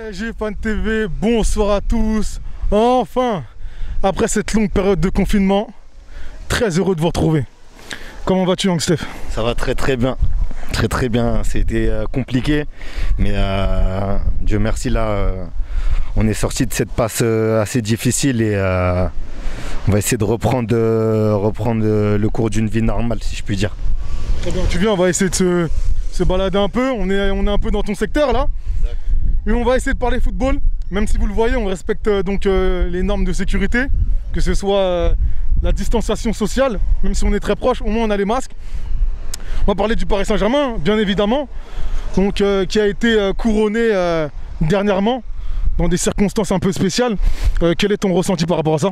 PSG Fan TV, bonsoir à tous. Enfin, après cette longue période de confinement, très heureux de vous retrouver. Comment vas-tu, Young Steph? Ça va très bien. Très bien. C'était compliqué, mais Dieu merci, là, on est sorti de cette passe assez difficile et on va essayer de reprendre le cours d'une vie normale, si je puis dire. Très bien, tu viens, on va essayer de se balader un peu. On est un peu dans ton secteur là. Exact. Et on va essayer de parler football. Même si vous le voyez, on respecte les normes de sécurité, que ce soit la distanciation sociale, même si on est très proche, au moins on a les masques. On va parler du Paris Saint-Germain, bien évidemment, donc, qui a été couronné dernièrement dans des circonstances un peu spéciales. Quel est ton ressenti par rapport à ça?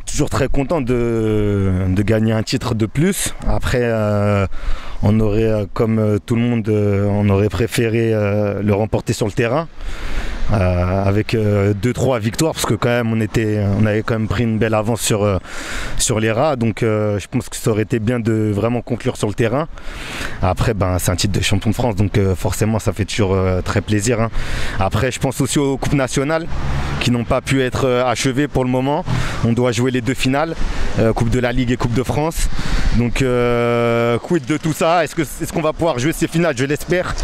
Toujours très content de gagner un titre de plus. Après, on aurait, comme tout le monde, on aurait préféré le remporter sur le terrain. Avec 2-3 victoires, parce que quand même on avait quand même pris une belle avance sur les rats, donc je pense que ça aurait été bien de vraiment conclure sur le terrain. Après c'est un titre de champion de France, donc forcément ça fait toujours très plaisir, hein. Après je pense aussi aux coupes nationales qui n'ont pas pu être achevées pour le moment. On doit jouer les deux finales, Coupe de la Ligue et Coupe de France, donc quid de tout ça? Est-ce qu'on va pouvoir jouer ces finales? Je l'espère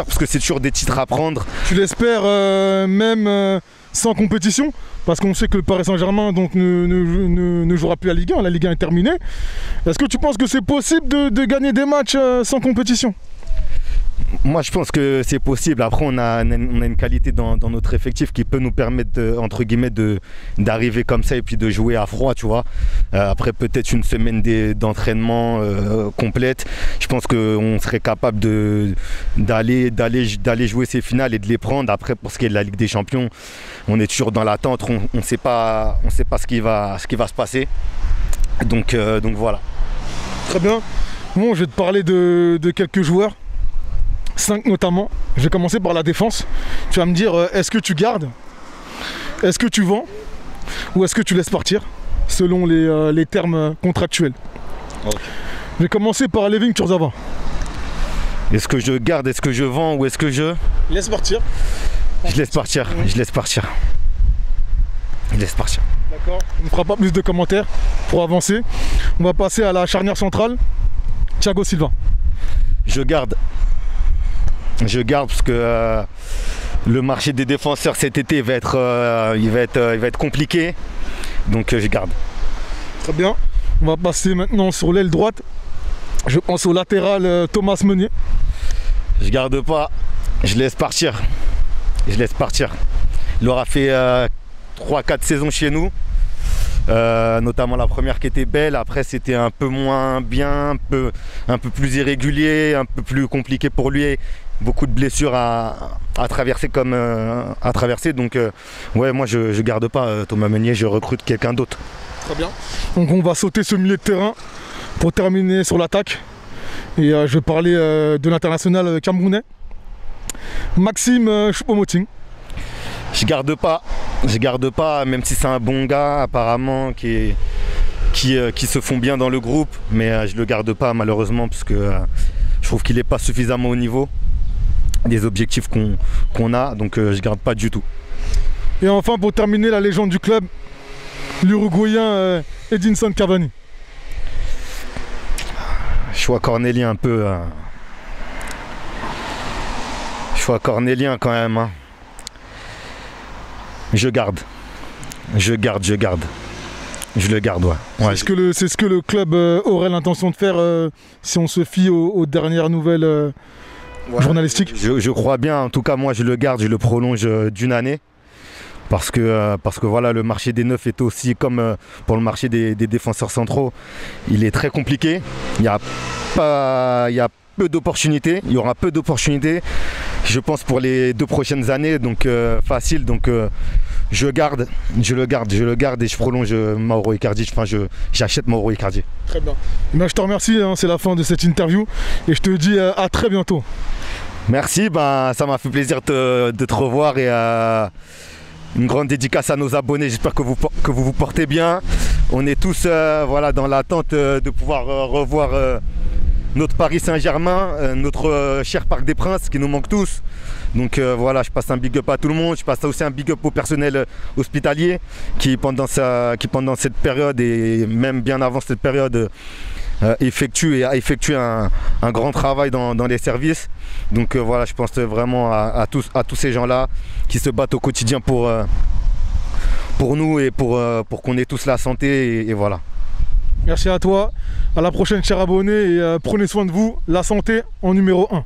parce que c'est toujours des titres à prendre. Tu l'espères même sans compétition? Parce qu'on sait que le Paris Saint-Germain donc, ne jouera plus la Ligue 1, la Ligue 1 est terminée. Est-ce que tu penses que c'est possible de gagner des matchs sans compétition? Moi je pense que c'est possible. Après on a une qualité dans notre effectif qui peut nous permettre entre guillemets d'arriver comme ça et puis de jouer à froid, tu vois. Après peut-être une semaine d'entraînement complète, je pense qu'on serait capable d'aller jouer ces finales et de les prendre. Après pour ce qui est de la Ligue des Champions, on est toujours dans l'attente, on sait pas ce qui va se passer. Donc voilà. Très bien. Bon, je vais te parler de quelques joueurs. 5 notamment. Je vais commencer par la défense. Tu vas me dire, est-ce que tu gardes, est-ce que tu vends ou est-ce que tu laisses partir selon les termes contractuels. Okay. Je vais commencer par Layvin Kurzawa. Est-ce que je garde, est-ce que je vends ou est-ce que je laisse partir? Je laisse partir. D'accord. On ne fera pas plus de commentaires pour avancer. On va passer à la charnière centrale. Thiago Silva. Je garde parce que le marché des défenseurs cet été va être compliqué, donc je garde. Très bien. On va passer maintenant sur l'aile droite. Je pense au latéral Thomas Meunier. Je garde pas, je laisse partir. Il aura fait 3-4 saisons chez nous. Notamment la première qui était belle, après c'était un peu moins bien, un peu plus irrégulier, un peu plus compliqué pour lui, beaucoup de blessures à traverser donc ouais, moi je garde pas Thomas Meunier, je recrute quelqu'un d'autre. Très bien. Donc on va sauter ce milieu de terrain pour terminer sur l'attaque et je vais parler de l'international camerounais Maxime Choupo-Moting. Je garde pas, même si c'est un bon gars apparemment qui se font bien dans le groupe, mais je le garde pas malheureusement parce que je trouve qu'il n'est pas suffisamment au niveau des objectifs qu'on a, donc je garde pas du tout. Et enfin pour terminer, la légende du club, l'Uruguayen Edinson Cavani. Choix cornélien un peu. Choix cornélien quand même, hein. Je garde. Je le garde, ouais. C'est ce que le club aurait l'intention de faire si on se fie aux dernières nouvelles journalistiques. Je crois bien. En tout cas, moi, je le garde, je le prolonge d'1 année. Parce que voilà, le marché des neufs est aussi comme pour le marché des défenseurs centraux. Il est très compliqué. Il y a peu d'opportunités. Il y aura peu d'opportunités, je pense, pour les 2 prochaines années. Donc facile. Donc je le garde et je prolonge Mauro Icardi. Enfin, j'achète Mauro Icardi. Très bien. Je te remercie, hein, c'est la fin de cette interview et je te dis à très bientôt. Merci, ça m'a fait plaisir de te revoir et une grande dédicace à nos abonnés. J'espère que vous portez bien. On est tous dans l'attente de pouvoir revoir notre Paris Saint-Germain, notre cher Parc des Princes qui nous manque tous. Donc voilà, je passe un big up à tout le monde, je passe aussi un big up au personnel hospitalier qui pendant cette période et même bien avant cette période a effectué un grand travail dans les services. Donc voilà, je pense vraiment à tous ces gens-là qui se battent au quotidien pour nous et pour qu'on ait tous la santé et voilà. Merci à toi, à la prochaine cher abonné et prenez soin de vous, la santé en numéro 1.